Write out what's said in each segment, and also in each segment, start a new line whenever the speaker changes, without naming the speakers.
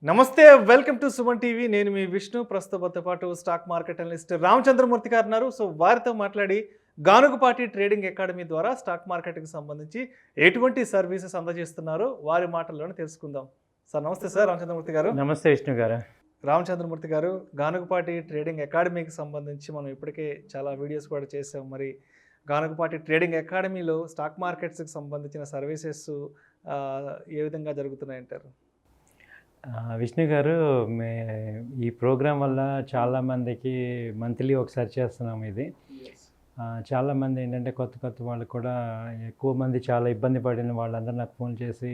నమస్తే, welcome to Suman TV. నేను మీ విష్ణు. ప్రస్తుతంతో పాటు స్టాక్ మార్కెట్ అనలిస్ట్ రామచంద్రమూర్తి గారు ఉన్నారు. సో వారితో మాట్లాడి గానుగుపాటి ట్రేడింగ్ అకాడమీ ద్వారా స్టాక్ మార్కెట్కి సంబంధించి ఎటువంటి సర్వీసెస్ అందజేస్తున్నారో వారి మాటల్లోనే తెలుసుకుందాం. సార్ నమస్తే. సార్ రామచంద్రమూర్తి గారు.
నమస్తే విష్ణు గారు.
రామచంద్రమూర్తి గారు, గానుగుపాటి ట్రేడింగ్ అకాడమీకి సంబంధించి మనం ఇప్పటికే చాలా వీడియోస్ కూడా చేసాం. మరి గానుగుపాటి ట్రేడింగ్ అకాడమీలో స్టాక్ మార్కెట్స్కి సంబంధించిన సర్వీసెస్ ఏ విధంగా జరుగుతున్నాయంటారు?
విష్ణు గారు, ఈ ప్రోగ్రాం వల్ల చాలామందికి మంత్లీ ఒకసారి చేస్తున్నాం ఇది. చాలామంది ఏంటంటే కొత్త వాళ్ళు కూడా ఎక్కువ మంది చాలా ఇబ్బంది పడిన వాళ్ళందరూ నాకు ఫోన్ చేసి,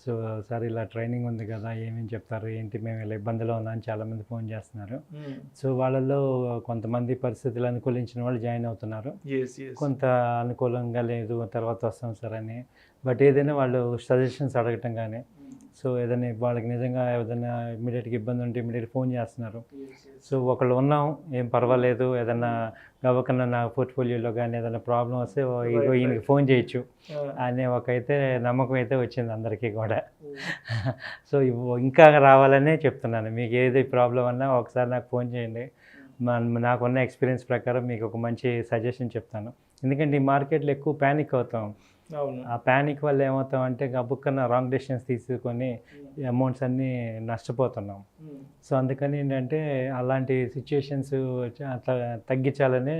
సో సార్ ఇలా ట్రైనింగ్ ఉంది కదా, ఏమేమి చెప్తారు ఏంటి, మేము ఇలా ఇబ్బందిలో ఉన్నాం అని చాలామంది ఫోన్ చేస్తున్నారు. సో వాళ్ళల్లో కొంతమంది పరిస్థితులు అనుకూలించిన వాళ్ళు జాయిన్ అవుతున్నారు, కొంత అనుకూలంగా లేదు తర్వాత వస్తాం సార్ అని. బట్ ఏదైనా వాళ్ళు సజెషన్స్ అడగటం కానీ, సో ఏదైనా వాళ్ళకి నిజంగా ఏదైనా ఇమ్మీడియట్గా ఇబ్బంది ఉంటే ఇమ్మీడియట్ ఫోన్ చేస్తున్నారు. సో ఒకళ్ళు ఉన్నాం, ఏం పర్వాలేదు, ఏదైనా గవ్వకన్నా నా పోర్ట్ఫోలియోలో కానీ ఏదైనా ప్రాబ్లం వస్తే ఈయనకి ఫోన్ చేయొచ్చు అనే అయితే నమ్మకం అయితే వచ్చింది అందరికీ కూడా. సో ఇంకా రావాలనే చెప్తున్నాను, మీకు ఏది ప్రాబ్లం అన్నా ఒకసారి నాకు ఫోన్ చేయండి. నాకున్న ఎక్స్పీరియన్స్ ప్రకారం మీకు ఒక మంచి సజెషన్ చెప్తాను. ఎందుకంటే ఈ మార్కెట్లో ఎక్కువ ప్యానిక్ అవుతాం. ఆ ప్యానిక్ వల్ల ఏమవుతామంటే గబుక్కన్న రాంగ్ డెసిషన్స్ తీసుకొని అమౌంట్స్ అన్నీ నష్టపోతున్నాం. సో అందుకని ఏంటంటే అలాంటి సిచ్యుయేషన్స్ తగ్గించాలని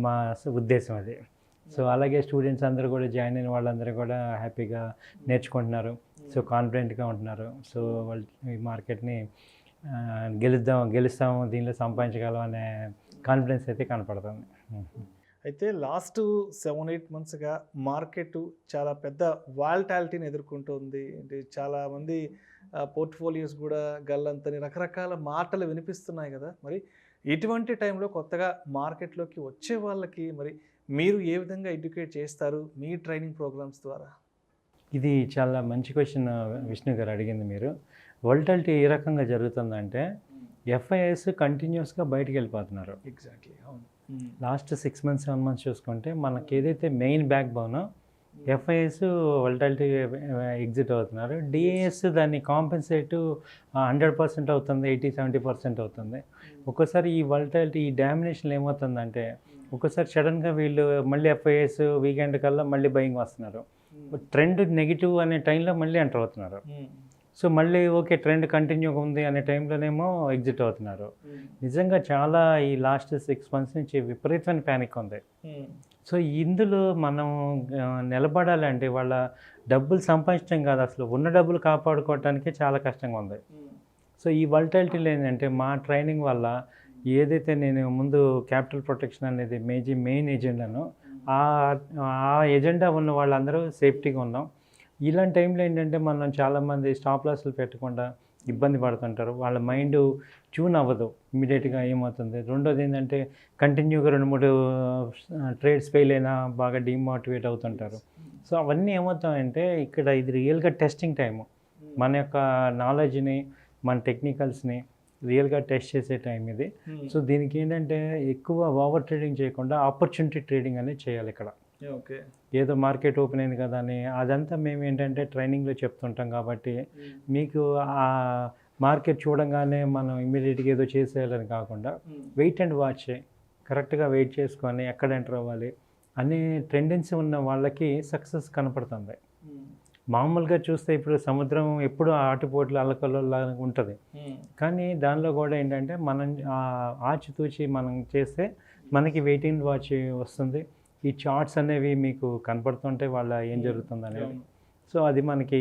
మా ఉద్దేశం అది. సో అలాగే స్టూడెంట్స్ అందరూ కూడా జాయిన్ అయిన వాళ్ళందరూ కూడా హ్యాపీగా నేర్చుకుంటున్నారు, సో కాన్ఫిడెంట్గా ఉంటున్నారు. సో వాళ్ళు ఈ మార్కెట్ని గెలుస్తాము, దీనిలో సంపాదించగలం అనే కాన్ఫిడెన్స్ అయితే కనపడుతుంది.
అయితే లాస్ట్ 7-8 మంత్స్గా మార్కెట్ చాలా పెద్ద వాల్టాలిటీని ఎదుర్కొంటుంది. అంటే చాలామంది పోర్ట్ఫోలియోస్ కూడా గల్లంతని రకరకాల మాటలు వినిపిస్తున్నాయి కదా. మరి ఇటువంటి టైంలో కొత్తగా మార్కెట్లోకి వచ్చే వాళ్ళకి మరి మీరు ఏ విధంగా ఎడ్యుకేట్ చేస్తారు మీ ట్రైనింగ్ ప్రోగ్రామ్స్ ద్వారా?
ఇది చాలా మంచి క్వశ్చన్ విష్ణు గారు అడిగింది మీరు. వాల్టాలిటీ ఏ రకంగా జరుగుతుందంటే ఎఫ్ఐఎస్ కంటిన్యూస్గా బయటికి వెళ్ళిపోతున్నారు.
ఎగ్జాక్ట్లీ, అవును.
లాస్ట్ 6 months 7 months చూసుకుంటే మనకి ఏదైతే మెయిన్ బ్యాక్ బోనో ఎఫ్ఐఎస్ వాల్టాలిటీ ఎగ్జిట్ అవుతున్నారు. డిఏఎస్ దాన్ని కాంపెన్సేట్ 100% అవుతుంది, 80-70% అవుతుంది. ఒక్కోసారి ఈ వాల్టాలిటీ ఈ డామినేషన్ ఏమవుతుందంటే ఒక్కోసారి సడన్గా వీళ్ళు మళ్ళీ ఎఫ్ఐఎస్ వీకెండ్ కల్లా మళ్ళీ బయింగ్ వస్తున్నారు. ట్రెండ్ నెగిటివ్ అనే టైంలో మళ్ళీ ఎంటర్ అవుతున్నారు. సో మళ్ళీ ఓకే ట్రెండ్ కంటిన్యూగా ఉంది అనే టైంలోనేమో ఎగ్జిట్ అవుతున్నారు. నిజంగా చాలా ఈ లాస్ట్ 6 months నుంచి విపరీతమైన ప్యానిక్ ఉంది. సో ఇందులో మనం నిలబడాలంటే వాళ్ళ డబ్బులు సంపాదించడం కాదు, అసలు ఉన్న డబ్బులు కాపాడుకోవటానికి చాలా కష్టంగా ఉంది. సో ఈ వాల్టాలిటీలో ఏంటంటే మా ట్రైనింగ్ వల్ల ఏదైతే నేను ముందు క్యాపిటల్ ప్రొటెక్షన్ అనేది మెయిన్ ఎజెండాను, ఆ ఎజెండా ఉన్న వాళ్ళందరూ సేఫ్టీగా ఉన్నాం. ఇలాంటి టైంలో ఏంటంటే మనం చాలామంది స్టాప్ లాస్లు పెట్టకుండా ఇబ్బంది పడుతుంటారు, వాళ్ళ మైండ్ ట్యూన్ అవ్వదు, ఇమ్మీడియట్గా ఏమవుతుంది. రెండోది ఏంటంటే కంటిన్యూగా 2-3 ట్రేడ్స్ ఫెయిల్ అయినా బాగా డిమోటివేట్ అవుతుంటారు. సో అవన్నీ ఏమవుతాయంటే ఇక్కడ ఇది రియల్గా టెస్టింగ్ టైము, మన యొక్క నాలెడ్జ్ని మన టెక్నికల్స్ని రియల్గా టెస్ట్ చేసే టైం ఇది. సో దీనికి ఏంటంటే ఎక్కువ ఓవర్ ట్రేడింగ్ చేయకుండా ఆపర్చునిటీ ట్రేడింగ్ అనేది చేయాలి ఇక్కడ.
ఓకే,
ఏదో మార్కెట్ ఓపెన్ అయింది కదా అని అదంతా మేము ఏంటంటే ట్రైనింగ్లో చెప్తుంటాం కాబట్టి మీకు ఆ మార్కెట్ చూడంగానే మనం ఇమ్మీడియట్గా ఏదో చేసేయాలని కాకుండా వెయిట్ అండ్ వాచ్, కరెక్ట్గా వెయిట్ చేసుకొని ఎక్కడ ఎంటర్ అవ్వాలి అనే టెండెన్సీ ఉన్న వాళ్ళకి సక్సెస్ కనపడుతుంది. మామూలుగా చూస్తే ఇప్పుడు సముద్రం ఎప్పుడు ఆటుపోట్లు అల్లకల్లోలా ఉంటుంది, కానీ దానిలో కూడా ఏంటంటే మనం ఆచితూచి మనం చేస్తే మనకి వెయిట్ అండ్ వాచ్ వస్తుంది. ఈ చార్ట్స్ అనేవి మీకు కనపడుతుంటే వాళ్ళ ఏం జరుగుతుంది అనేది. సో అది మనకి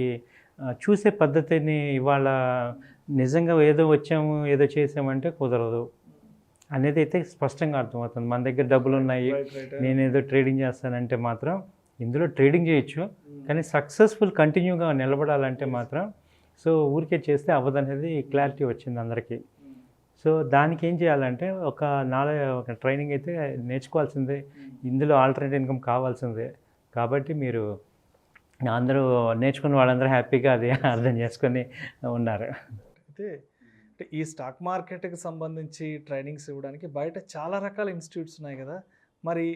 చూసే పద్ధతిని ఇవాళ నిజంగా ఏదో వచ్చాము ఏదో చేసామంటే కుదరదు అనేది అయితే స్పష్టంగా అర్థమవుతుంది. మన దగ్గర డబ్బులు ఉన్నాయి, నేనేదో ట్రేడింగ్ చేస్తానంటే మాత్రం ఇందులో ట్రేడింగ్ చేయొచ్చు, కానీ సక్సెస్ఫుల్ కంటిన్యూగా నిలబడాలంటే మాత్రం సో ఊరికే చేస్తే అవ్వదనేది క్లారిటీ వచ్చింది అందరికీ. సో దానికి ఏం చేయాలంటే ఒక ట్రైనింగ్ అయితే నేర్చుకోవాల్సిందే, ఇందులో ఆల్టర్నేట్ ఇన్కమ్ కావాల్సిందే. కాబట్టి మీరు అందరూ నేర్చుకున్న వాళ్ళందరూ హ్యాపీగా అది అర్థం చేసుకొని ఉన్నారు.
అయితే ఈ స్టాక్ మార్కెట్కి సంబంధించి ట్రైనింగ్స్ ఇవ్వడానికి బయట చాలా రకాల ఇన్స్టిట్యూట్స్ ఉన్నాయి కదా. మరి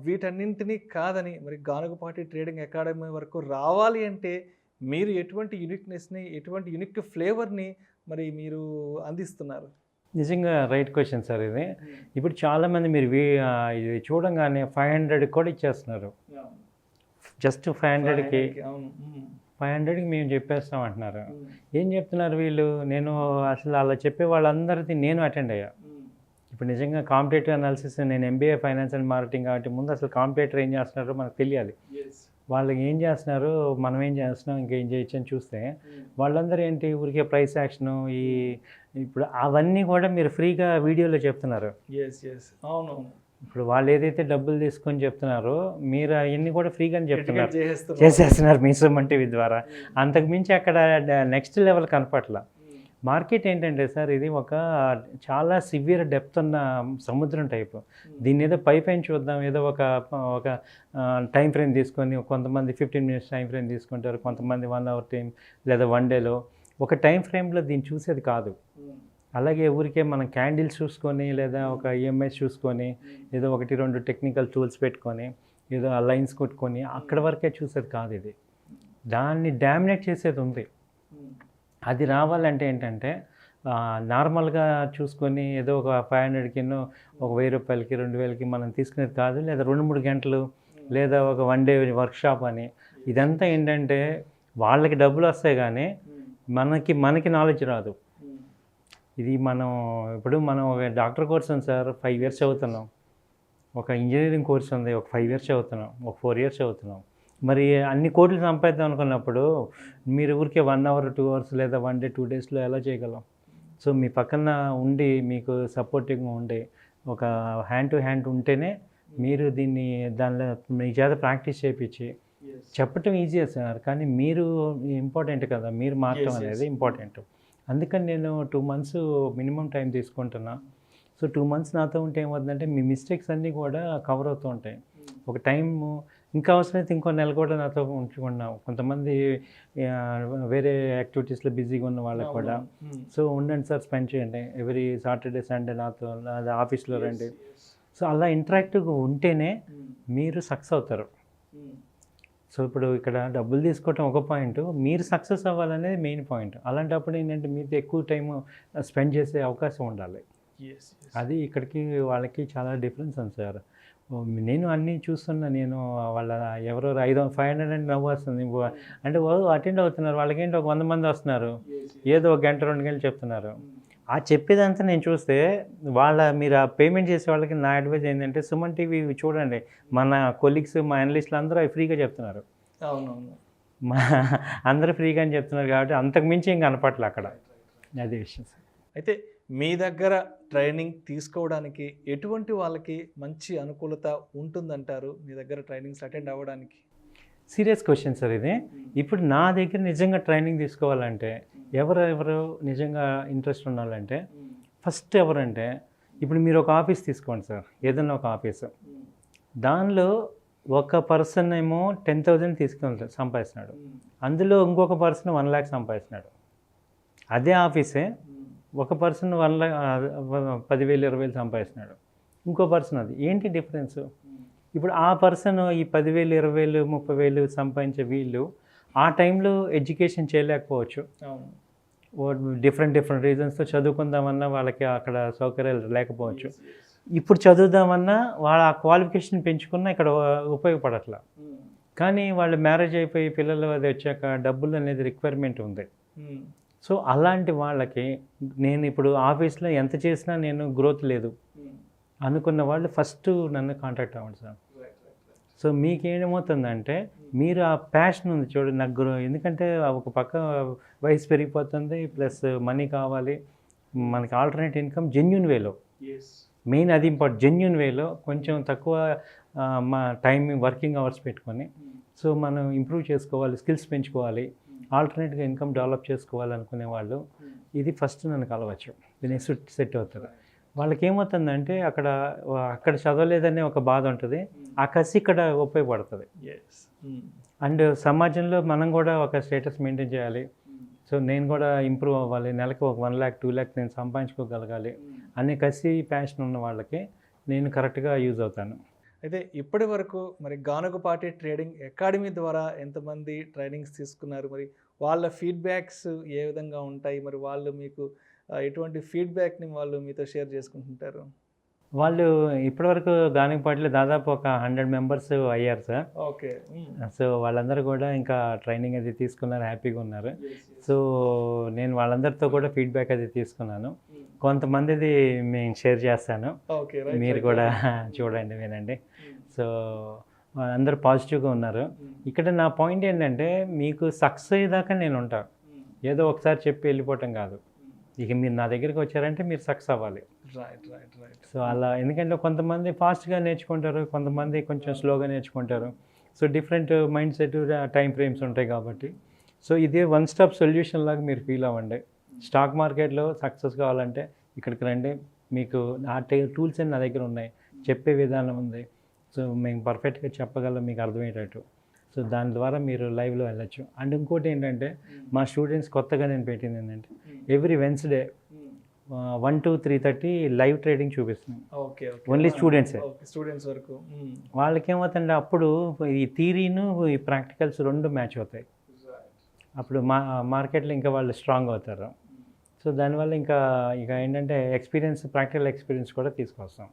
వీటన్నింటినీ కాదని మరి గానుగుపాటి ట్రేడింగ్ అకాడమీ వరకు రావాలి అంటే మీరు ఎటువంటి యూనిక్నెస్ని, ఎటువంటి యూనిక్ ఫ్లేవర్ని మరి మీరు అందిస్తున్నారు?
నిజంగా రైట్ క్వశ్చన్ సార్ ఇది. ఇప్పుడు చాలామంది మీరు ఇది చూడంగానే 500 కూడా ఇచ్చేస్తున్నారు. జస్ట్ 500కి
అవును.
500కి మేము చెప్పేస్తాం అంటున్నారు. ఏం చెప్తున్నారు వీళ్ళు? నేను అసలు అలా చెప్పే వాళ్ళందరిది నేను అటెండ్ అయ్యా. ఇప్పుడు నిజంగా కాంపిటేటివ్ అనాలిసిస్, నేను ఎంబీఏ ఫైనాన్స్ అండ్ మార్కెటింగ్ కాబట్టి ముందు అసలు కాంపిటేటర్ ఏం చేస్తున్నారో మనకు తెలియాలి. వాళ్ళు ఏం చేస్తున్నారు, మనం ఏం చేస్తున్నాం, ఇంకేం చేయొచ్చు అని చూస్తే వాళ్ళందరూ ఏంటి ఊరికే ప్రైస్ యాక్షను ఇప్పుడు అవన్నీ కూడా మీరు ఫ్రీగా వీడియోలో చెప్తున్నారు.
అవునవును.
ఇప్పుడు వాళ్ళు ఏదైతే డబ్బులు తీసుకొని చెప్తున్నారో మీరు అవన్నీ కూడా ఫ్రీగానే చెప్తున్నారు,
చేసేస్తున్నారు.
చేసేస్తున్నారు మీ సుమన్ టీవీ ద్వారా. అంతకుమించి అక్కడ నెక్స్ట్ లెవెల్ కనపట్ల. మార్కెట్ ఏంటంటే సార్, ఇది ఒక చాలా సివియర్ డెప్త్ ఉన్న సముద్రం టైపు. దీన్ని ఏదో పైన చూద్దాం, ఏదో ఒక టైం ఫ్రేమ్ తీసుకొని, కొంతమంది 15 మినిట్స్ టైం ఫ్రేమ్ తీసుకుంటారు, కొంతమంది 1 అవర్ టైం లేదా 1 డేలో. ఒక టైం ఫ్రేమ్లో దీన్ని చూసేది కాదు. అలాగే ఊరికే మనం క్యాండిల్స్ చూసుకొని లేదా ఒక ఈఎంఐస్ చూసుకొని ఏదో 1-2 టెక్నికల్ టూల్స్ పెట్టుకొని ఏదో ఆ లైన్స్ కొట్టుకొని అక్కడ వరకే చూసేది కాదు. ఇది దాన్ని డామినేట్ చేసేది ఉంది. అది రావాలంటే ఏంటంటే నార్మల్గా చూసుకొని ఏదో ఒక 500కినో ఒక 1000 రూపాయలకి 2000కి మనం తీసుకునేది కాదు. లేదా 2-3 గంటలు లేదా ఒక 1 డే వర్క్షాప్ అని. ఇదంతా ఏంటంటే వాళ్ళకి డబ్బులు వస్తాయి కానీ మనకి నాలెడ్జ్ రాదు. ఇది మనం ఒక డాక్టర్ కోర్స్ ఉంది సార్, 5 ఇయర్స్ చదువుతున్నాం. ఒక ఇంజనీరింగ్ కోర్స్ ఉంది, ఒక 5 ఇయర్స్ చదువుతున్నాం, ఒక 4 ఇయర్స్ చదువుతున్నాం. మరి అన్ని కోట్లు సంపాదిద్దాం అనుకున్నప్పుడు మీరు ఊరికే 1 అవర్ 2 అవర్స్ లేదా 1 డే 2 డేస్లో ఎలా చేయగలం? సో మీ పక్కన ఉండి మీకు సపోర్టివ్గా ఉండి ఒక హ్యాండ్ టు హ్యాండ్ ఉంటేనే మీరు దానిలో మీ చేత ప్రాక్టీస్ చేయించి చెప్పటం ఈజీ సార్, కానీ మీరు ఇంపార్టెంట్ కదా, మీరు మారటం అనేది ఇంపార్టెంట్. అందుకని నేను 2 మంత్స్ మినిమం టైం తీసుకుంటున్నా. సో 2 మంత్స్ నాతో ఉంటే ఏమవుతుందంటే మీ మిస్టేక్స్ అన్నీ కూడా కవర్ అవుతూ ఉంటాయి. ఒక టైము ఇంకా అవసరమైతే ఇంకో నెల కూడా నాతో ఉంచుకున్నాం. కొంతమంది వేరే యాక్టివిటీస్లో బిజీగా ఉన్న వాళ్ళకి కూడా. సో ఉండండి సార్, స్పెండ్ చేయండి, ఎవ్రీ సాటర్డే సండే నాతో ఆఫీస్లో రండి. సో అలా ఇంటరాక్టివ్గా ఉంటేనే మీరు సక్సెస్ అవుతారు. సో ఇప్పుడు ఇక్కడ డబ్బులు తీసుకోవటం ఒక పాయింట్, మీరు సక్సెస్ అవ్వాలనేది మెయిన్ పాయింట్. అలాంటప్పుడు ఏంటంటే మీతో ఎక్కువ టైం స్పెండ్ చేసే అవకాశం ఉండాలి. అది ఇక్కడికి వాళ్ళకి చాలా డిఫరెన్స్ ఉంది సార్. నేను అన్నీ చూస్తున్నా. నేను వాళ్ళ ఎవరో 500 అంటే నవ్వు వస్తుంది. అంటే అటెండ్ అవుతున్నారు, వాళ్ళకేంటి ఒక 100 మంది వస్తున్నారు, ఏదో 1 గంట 2 గంటలు చెప్తున్నారు. ఆ చెప్పేదంతా నేను చూస్తే మీరు ఆ పేమెంట్ చేసే వాళ్ళకి నా అడ్వైజ్ ఏంటంటే సుమన్ టీవీ చూడండి. మన కొలీగ్స్, మా అనలిస్టులు అందరూ అవి ఫ్రీగా చెప్తున్నారు.
అవునవును.
అందరూ ఫ్రీగా అని చెప్తున్నారు కాబట్టి అంతకు మించి ఏం కనపట్లే అక్కడ. అదే విషయం సార్.
అయితే మీ దగ్గర ట్రైనింగ్ తీసుకోవడానికి ఎటువంటి వాళ్ళకి మంచి అనుకూలత ఉంటుందంటారు మీ దగ్గర ట్రైనింగ్స్ అటెండ్ అవ్వడానికి?
సీరియస్ క్వశ్చన్ సార్ ఇది. ఇప్పుడు నా దగ్గర నిజంగా ట్రైనింగ్ తీసుకోవాలంటే ఎవరు నిజంగా ఇంట్రెస్ట్ ఉండాలంటే ఫస్ట్ ఎవరంటే, ఇప్పుడు మీరు ఒక ఆఫీస్ తీసుకోండి సార్, ఏదైనా ఒక ఆఫీసు. దానిలో ఒక పర్సన్ ఏమో 10,000 తీసుకొని సంపాదిస్తున్నాడు, అందులో ఇంకొక పర్సన్ 1 lakh సంపాదిస్తున్నాడు. అదే ఆఫీసే ఒక పర్సన్ 10,000 20,000 సంపాదిస్తున్నాడు, ఇంకో పర్సన్. అది ఏంటి డిఫరెన్స్? ఇప్పుడు ఆ పర్సన్ ఈ 10,000 20,000 30,000 సంపాదించే వీళ్ళు ఆ టైంలో ఎడ్యుకేషన్ చేయలేకపోవచ్చు. డిఫరెంట్ రీజన్స్తో చదువుకుందామన్నా వాళ్ళకి అక్కడ సౌకర్యాలు లేకపోవచ్చు. ఇప్పుడు చదువుదామన్నా వాళ్ళ ఆ క్వాలిఫికేషన్ పెంచుకున్నా ఇక్కడ ఉపయోగపడట్లా. కానీ వాళ్ళు మ్యారేజ్ అయిపోయి పిల్లలు అది వచ్చాక డబ్బులు అనేది రిక్వైర్మెంట్ ఉంది. సో అలాంటి వాళ్ళకి నేను ఇప్పుడు ఆఫీస్లో ఎంత చేసినా నేను గ్రోత్ లేదు అనుకున్న వాళ్ళు ఫస్ట్ నన్ను కాంటాక్ట్ అవ్వండి సార్. సో మీకేమవుతుందంటే మీరు ఆ ప్యాషన్ ఉంది చూడండి నాకు, ఎందుకంటే ఒక పక్క వయసు పెరిగిపోతుంది, ప్లస్ మనీ కావాలి, మనకి ఆల్టర్నేట్ ఇన్కమ్ జెన్యూన్ వేలో, మెయిన్ అది ఇంపార్టెంట్. జెన్యూన్ వేలో కొంచెం తక్కువ మా టైం వర్కింగ్ అవర్స్ పెట్టుకొని సో మనం ఇంప్రూవ్ చేసుకోవాలి, స్కిల్స్ పెంచుకోవాలి, ఆల్టర్నేట్గా ఇన్కమ్ డెవలప్ చేసుకోవాలనుకునే వాళ్ళు ఇది ఫస్ట్ నన్ను కలవచ్చు. నెక్స్ట్ సెట్ అవుతుంది. వాళ్ళకి ఏమవుతుందంటే అక్కడ చదవలేదనే ఒక బాధ ఉంటుంది, ఆ కసి ఇక్కడ ఉపయోగపడుతుంది. అండ్ సమాజంలో మనం కూడా ఒక స్టేటస్ మెయింటైన్ చేయాలి. సో నేను కూడా ఇంప్రూవ్ అవ్వాలి, నెలకు ఒక 1 lakh 2 lakh నేను సంపాదించుకోగలగాలి అనే కసి ప్యాషన్ ఉన్న వాళ్ళకి నేను కరెక్ట్గా యూజ్ అవుతాను.
అయితే ఇప్పటి వరకు మరి గానుగపాటి ట్రేడింగ్ అకాడమీ ద్వారా ఎంతమంది ట్రైనింగ్స్ తీసుకున్నారు? మరి వాళ్ళ ఫీడ్బ్యాక్స్ ఏ విధంగా ఉంటాయి? మరి వాళ్ళు మీకు ఎటువంటి ఫీడ్బ్యాక్‌ని వాళ్ళు మీతో షేర్ చేసుకుంటుంటారు?
వాళ్ళు ఇప్పటివరకు గానిగపాటిలో దాదాపు ఒక 100 మెంబర్స్ అయ్యారు సార్.
ఓకే.
సో, వాళ్ళందరూ కూడా ఇంకా ట్రైనింగ్ అది తీసుకున్నారు, హ్యాపీగా ఉన్నారు. సో, నేను వాళ్ళందరితో కూడా ఫీడ్బ్యాక్ అది తీసుకున్నాను. కొంతమందిది నేను షేర్ చేస్తాను.
ఓకే. రైట్.
మీరు కూడా చూడండి, వినండి. సో, అందరూ పాజిటివ్‌గా ఉన్నారు. ఇక్కడ నా పాయింట్ ఏంటంటే, మీకు సక్సెస్ అయ్యేదాకా నేనుంటా. ఏదో ఒకసారి చెప్పి వెళ్ళిపోవటం కాదు. ఇక మీరు నా దగ్గరికి వచ్చారంటే మీరు సక్సెస్ అవ్వాలి.
రైట్.
సో, అలా ఎందుకంటే కొంతమంది ఫాస్ట్‌గా నేర్చుకుంటారు, కొంతమంది కొంచెం స్లోగా నేర్చుకుంటారు. So, different mind set, time frames ఉంటాయి కాబట్టి. సో, ఇదే వన్ స్టాప్ సొల్యూషన్ లాగా మీరు ఫీల్ అవ్వండి. స్టాక్ మార్కెట్‌లో సక్సెస్ కావాలంటే ఇక్కడికి రండి. మీకు ఆ టూల్స్ అన్నీ నా దగ్గర ఉన్నాయి. చెప్పే విధానం ఉంది. సో, మేము పర్ఫెక్ట్‌గా చెప్పగలం మీకు అర్థమయ్యేటట్టు. సో, దాని ద్వారా మీరు లైవ్‌లో వెళ్ళొచ్చు. అండ్ ఇంకోటి ఏంటంటే, మా స్టూడెంట్స్ కొత్తగా నేను పెట్టింది ఏంటంటే, every Wednesday 1 to 3:30 live trading చూపిస్తున్నాం.
ఓకే.
ఓన్లీ స్టూడెంట్సే.
ఓకే. స్టూడెంట్స్ వరకు.
వాళ్ళకేమవుతుందంటే అప్పుడు ఈ థియరీను, ఈ ప్రాక్టికల్స్ 2 మ్యాచ్ అవుతాయి. అప్పుడు మార్కెట్లో ఇంకా వాళ్ళు స్ట్రాంగ్ అవుతారు. సో, దానివల్ల ఇక ఏంటంటే ప్రాక్టికల్ ఎక్స్పీరియన్స్ కూడా తీసుకొస్తాం.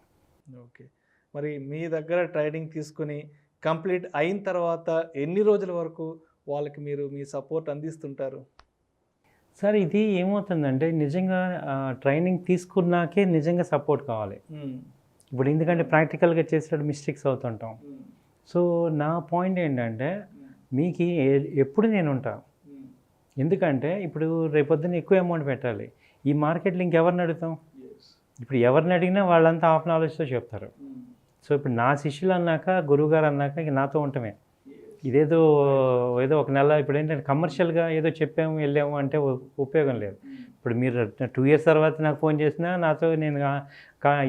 ఓకే. మరి మీ దగ్గర ట్రైనింగ్ తీసుకొని కంప్లీట్ అయిన తర్వాత ఎన్ని రోజుల వరకు వాళ్ళకి మీరు మీ సపోర్ట్ అందిస్తుంటారు?
సార్, ఇది ఏమవుతుందంటే నిజంగా ట్రైనింగ్ తీసుకున్నాకే నిజంగా సపోర్ట్ కావాలి. ఇప్పుడు ఎందుకంటే ప్రాక్టికల్గా చేసేటప్పుడు మిస్టేక్స్ అవుతుంటాం. సో, నా పాయింట్ ఏంటంటే, మీకు ఎప్పుడు నేను ఉంటా. ఎందుకంటే ఇప్పుడు రేపొద్దున ఎక్కువ అమౌంట్ పెట్టాలి. ఈ మార్కెట్లో ఇంకెవరిని అడుగుతాం? ఇప్పుడు ఎవరిని అడిగినా వాళ్ళంతా హాఫ్ నాలెడ్జ్తో చెప్తారు. సో, ఇప్పుడు నా శిష్యులు అన్నాక, గురువుగారు అన్నాక ఇక నాతో ఉండటమే. ఏదో ఒక నెల ఇప్పుడు ఏంటంటే కమర్షియల్గా ఏదో చెప్పాము, వెళ్ళాము అంటే ఉపయోగం లేదు. ఇప్పుడు మీరు 2 years తర్వాత నాకు ఫోన్ చేసినా నాతో నేను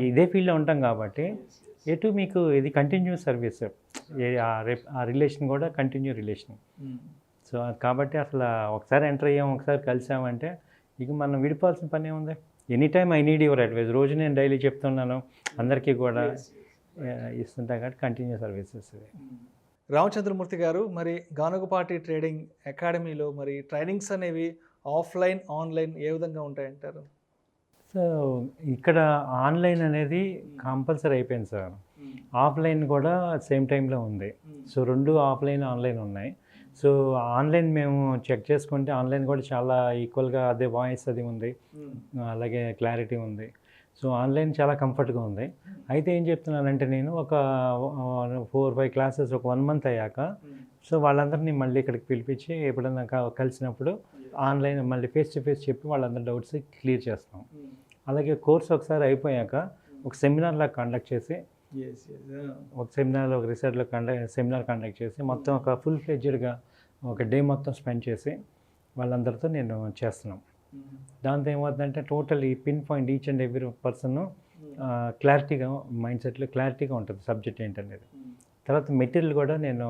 ఇదే ఫీల్డ్లో ఉంటాం కాబట్టి మీకు ఇది కంటిన్యూస్ సర్వీస్. ఆ రిలేషన్ కూడా కంటిన్యూ రిలేషన్. సో, కాబట్టి అసలు ఒకసారి ఎంటర్ అయ్యాము, ఒకసారి కలిసామంటే ఇక మనం విడిపోవాల్సిన పని ఏముంది? Any time I need your advice. రోజు నేను డైలీ చెప్తున్నాను, అందరికీ కూడా ఇస్తుంటా కాబట్టి కంటిన్యూ సర్వీసెస్ ఇది.
రామచంద్రమూర్తి గారు, మరి గానుగపాటి ట్రేడింగ్ అకాడమీలో మరి ట్రైనింగ్స్ అనేవి ఆఫ్లైన్, ఆన్లైన్ ఏ విధంగా ఉంటాయంటారు?
సో, ఇక్కడ ఆన్లైన్ అనేది కంపల్సరీ అయిపోయింది సార్. ఆఫ్లైన్ కూడా సేమ్ టైంలో ఉంది. సో, 2 ఆఫ్లైన్, ఆన్లైన్ ఉన్నాయి. సో, ఆన్లైన్ మేము చెక్ చేసుకుంటే ఆన్లైన్ కూడా చాలా ఈక్వల్గా అదే వాయిస్ అది ఉంది, అలాగే క్లారిటీ ఉంది. సో, ఆన్లైన్ చాలా కంఫర్ట్గా ఉంది. అయితే ఏం చెప్తున్నానంటే, నేను ఒక 4-5 క్లాసెస్ ఒక 1 month అయ్యాక సో, వాళ్ళందరినీ మళ్ళీ ఇక్కడికి పిలిపించి ఎప్పుడన్నా కలిసినప్పుడు ఆన్లైన్ మళ్ళీ ఫేస్ టు ఫేస్ చెప్పి వాళ్ళందరి డౌట్స్ క్లియర్ చేస్తాం. అలాగే కోర్స్ ఒకసారి అయిపోయాక ఒక సెమినార్ లాగా కండక్ట్ చేసి ఒక రీసెర్చ్లో సెమినార్ కండక్ట్ చేసి మొత్తం ఒక ఫుల్ ఫ్లెడ్జ్డ్గా ఒక డే మొత్తం స్పెండ్ చేసి వాళ్ళందరితో నేను చేస్తున్నాం. దాంతో ఏమవుతుందంటే టోటల్ ఈ pin point each and every person క్లారిటీగా మైండ్ సెట్లో క్లారిటీగా ఉంటుంది సబ్జెక్ట్ ఏంటనేది. తర్వాత మెటీరియల్ కూడా నేను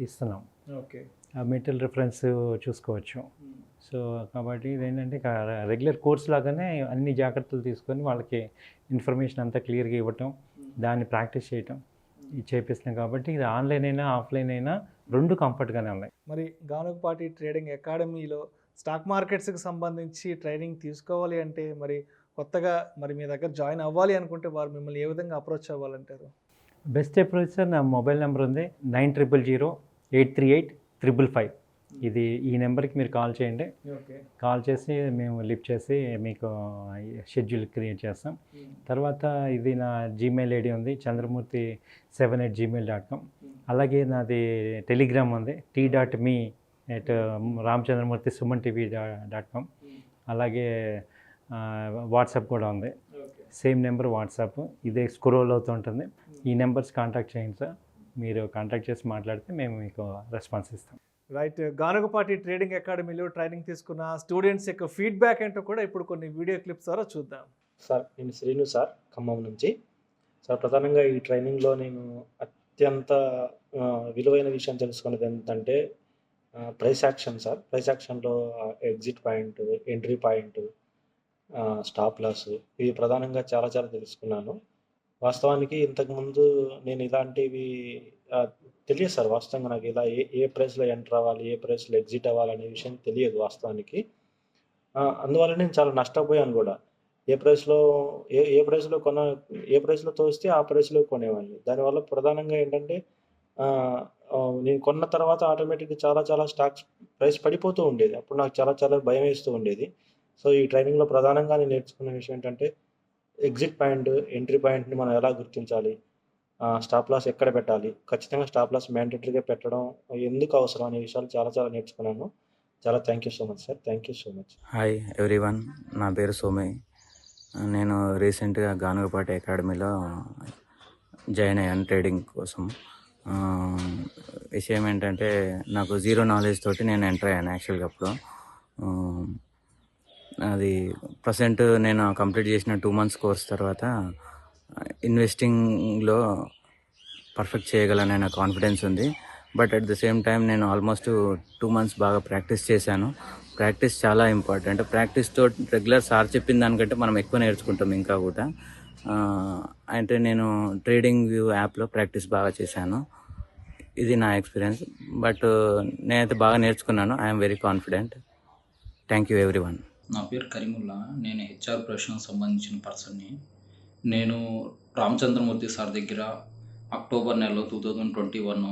ఇస్తున్నాం.
ఓకే.
ఆ మెటీరియల్ రిఫరెన్స్ చూసుకోవచ్చు. సో, కాబట్టి ఇదేంటంటే రెగ్యులర్ కోర్స్ లాగానే అన్ని జాగ్రత్తలు తీసుకొని వాళ్ళకి ఇన్ఫర్మేషన్ అంతా క్లియర్గా ఇవ్వటం, దాన్ని ప్రాక్టీస్ చేయటం ఇది చేపిస్తున్నాం. కాబట్టి ఇది ఆన్లైన్ అయినా, ఆఫ్లైన్ అయినా 2 కంఫర్ట్గానే ఉన్నాయి.
మరి గానుగపాటి ట్రేడింగ్ అకాడమీలో స్టాక్ మార్కెట్స్కి సంబంధించి ట్రైనింగ్ తీసుకోవాలి అంటే మరి కొత్తగా మరి మీ దగ్గర జాయిన్ అవ్వాలి అనుకుంటే వారు మిమ్మల్ని ఏ విధంగా అప్రోచ్ అవ్వాలంటారు?
బెస్ట్ అప్రోచ్ సార్, నా మొబైల్ నెంబర్ ఉంది 9000-838-555. ఈ నెంబర్కి మీరు కాల్ చేయండి. కాల్ చేసి మేము లిఫ్ట్ చేసి మీకు షెడ్యూల్ క్రియేట్ చేస్తాం. తర్వాత ఇది నా జీమెయిల్ ఐడి ఉంది, chandramurthy7@gmail.com. అలాగే నాది టెలిగ్రామ్ ఉంది, t.me@ramchandramurthy SumanTV.com. అలాగే వాట్సాప్ కూడా ఉంది, సేమ్ నెంబర్ వాట్సాప్, ఇదే స్క్రోల్ అవుతూ ఉంటుంది. ఈ నెంబర్స్ కాంటాక్ట్ చేయండి సార్. మీరు కాంటాక్ట్ చేసి మాట్లాడితే మేము మీకు రెస్పాన్స్ ఇస్తాం.
రైట్. గానుగపాటి ట్రేడింగ్ అకాడమీలో ట్రైనింగ్ తీసుకున్న స్టూడెంట్స్ యొక్క ఫీడ్బ్యాక్ ఏంటో కూడా ఇప్పుడు కొన్ని వీడియో క్లిప్స్ ద్వారా చూద్దాం.
సార్, నేను శ్రీను సార్, ఖమ్మం నుంచి. సార్, ప్రధానంగా ఈ ట్రైనింగ్లో నేను అత్యంత విలువైన విషయం తెలుసుకున్నది ఏంటంటే ప్రైస్ యాక్షన్ సార్. ప్రైస్ యాక్షన్లో exit point, entry point, stop loss, ఇవి ప్రధానంగా చాలా చాలా తెలుసుకున్నాను. వాస్తవానికి ఇంతకుముందు నేను ఇలాంటివి తెలియదు సార్ వాస్తవంగా నాకు ఇలా ఏ ప్రైస్లో ఎంటర్ అవ్వాలి, ఏ ప్రైస్లో ఎగ్జిట్ అవ్వాలి అనే విషయం తెలియదు వాస్తవానికి. అందువల్ల నేను చాలా నష్టపోయాను కూడా. ఏ ప్రైస్లో ఏ ప్రైస్లో ఏ ప్రైస్లో తోస్తే ఆ ప్రైస్లో కొనేవాడిని. దానివల్ల ప్రధానంగా ఏంటంటే నేను కొన్న తర్వాత ఆటోమేటిక్గా చాలా చాలా స్టాక్స్ ప్రైస్ పడిపోతూ ఉండేది. అప్పుడు నాకు చాలా చాలా భయం వేస్తూ ఉండేది. సో ఈ ట్రైనింగ్లో ప్రధానంగా నేను నేర్చుకున్న విషయం ఏంటంటే ఎగ్జిట్ పాయింట్, ఎంట్రీ పాయింట్ని మనం ఎలా గుర్తించాలి, స్టాప్ లాస్ ఎక్కడ పెట్టాలి, ఖచ్చితంగా స్టాప్ లాస్ మ్యాండేటరీగా పెట్టడం ఎందుకు అవసరం అనే విషయాలు చాలా చాలా నేర్చుకున్నాను. చాలా thank you so much sir. Thank you so much.
Hi everyone, నా పేరు సోమయ్. నేను రీసెంట్గా గానుగపాటి అకాడమీలో జాయిన్ అయ్యాను ట్రేడింగ్ కోసం. విషయం ఏంటంటే నాకు జీరో నాలెడ్జ్ తోటి నేను ఎంటర్ అయ్యాను యాక్చువల్గా అప్పుడు. అది ప్రజెంట్ నేను కంప్లీట్ చేసిన 2 months కోర్స్ తర్వాత ఇన్వెస్టింగ్లో పర్ఫెక్ట్ చేయగలననే కాన్ఫిడెన్స్ ఉంది. But at the same time నేను ఆల్మోస్ట్ 2 months బాగా ప్రాక్టీస్ చేశాను. ప్రాక్టీస్ చాలా ఇంపార్టెంట్. ప్రాక్టీస్తో రెగ్యులర్ సార్ చెప్పిన దానికంటే మనం ఎక్కువ నేర్చుకుంటాం ఇంకా కూడా. అంటే నేను ట్రేడింగ్ వ్యూ యాప్లో ప్రాక్టీస్ బాగా చేశాను. ఇది నా ఎక్స్పీరియన్స్. బట్ నేనైతే బాగా నేర్చుకున్నాను. I'm very confident. Thank you everyone.
నా పేరు కరీముల్లా. నేను హెచ్ఆర్ ప్రొఫెషనల్ సంబంధించిన పర్సన్ని. నేను రామచంద్రమూర్తి సార్ దగ్గర అక్టోబర్ నెలలో 2021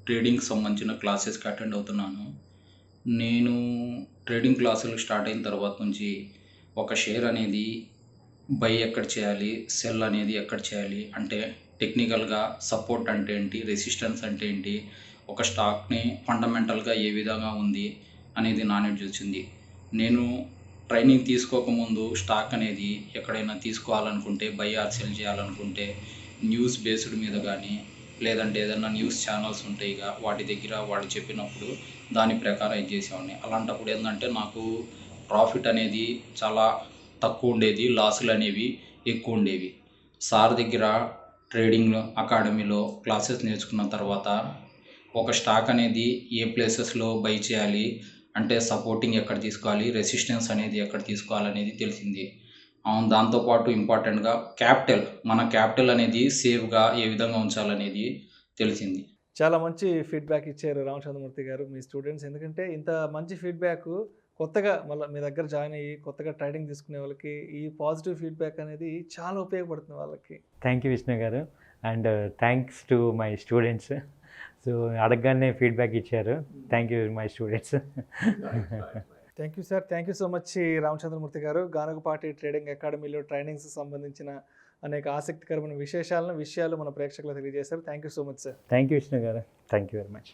ట్రేడింగ్కి సంబంధించిన క్లాసెస్కి అటెండ్ అవుతున్నాను. నేను ట్రేడింగ్ క్లాసులు స్టార్ట్ అయిన తర్వాత నుంచి ఒక షేర్ అనేది బై ఎక్కడ చేయాలి, సెల్ అనేది ఎక్కడ చేయాలి, అంటే టెక్నికల్గా సపోర్ట్ అంటే ఏంటి, రెసిస్టెన్స్ అంటే ఏంటి, ఒక స్టాక్ని ఫండమెంటల్గా ఏ విధంగా ఉంది అనేది నాలెడ్జ్ వచ్చింది. నేను ట్రైనింగ్ తీసుకోకముందు స్టాక్ అనేది ఎక్కడైనా తీసుకోవాలనుకుంటే, బై ఆర్ సెల్ చేయాలనుకుంటే న్యూస్ బేస్డ్ మీద కానీ, లేదంటే ఏదైనా న్యూస్ ఛానల్స్ ఉంటాయి వాటి దగ్గర వాళ్ళు చెప్పినప్పుడు దాని ప్రకారం ఇది చేసేవాడిని. అలాంటప్పుడు ఏంటంటే నాకు ప్రాఫిట్ అనేది చాలా తక్కువ ఉండేది, లాసులు అనేవి ఎక్కువ ఉండేవి. సార్ దగ్గర ట్రేడింగ్ అకాడమీలో క్లాసెస్ నేర్చుకున్న తర్వాత ఒక స్టాక్ అనేది ఏ ప్లేసెస్లో బై చేయాలి, అంటే సపోర్టింగ్ ఎక్కడ తీసుకోవాలి, రెసిస్టెన్స్ అనేది ఎక్కడ తీసుకోవాలనేది తెలిసింది. దాంతోపాటు ఇంపార్టెంట్గా మన క్యాపిటల్ అనేది సేఫ్గా ఏ విధంగా ఉంచాలనేది తెలిసింది.
చాలా మంచి ఫీడ్బ్యాక్ ఇచ్చారు రామచంద్రమూర్తి గారు మీ స్టూడెంట్స్. ఎందుకంటే ఇంత మంచి ఫీడ్బ్యాక్ కొత్తగా మళ్ళీ మీ దగ్గర జాయిన్ అయ్యి కొత్తగా ట్రైనింగ్ తీసుకునే వాళ్ళకి ఈ పాజిటివ్ ఫీడ్బ్యాక్ అనేది చాలా ఉపయోగపడుతుంది వాళ్ళకి.
థ్యాంక్ యూ విష్ణు గారు. And thanks to my students. So అడగగానే ఫీడ్బ్యాక్ ఇచ్చారు. Thank you my students.
Thank you sir. Thank you so much Ramachandramurthy గారు. గానుగపాటి ట్రేడింగ్ అకాడమీలో ట్రైనింగ్స్ సంబంధించిన అనేక ఆసక్తికరమైన విషయాలు మన ప్రేక్షకులకు తెలియజేశారు. Thank you so much sir.
Thank you Vishnu గారు. Thank you very much.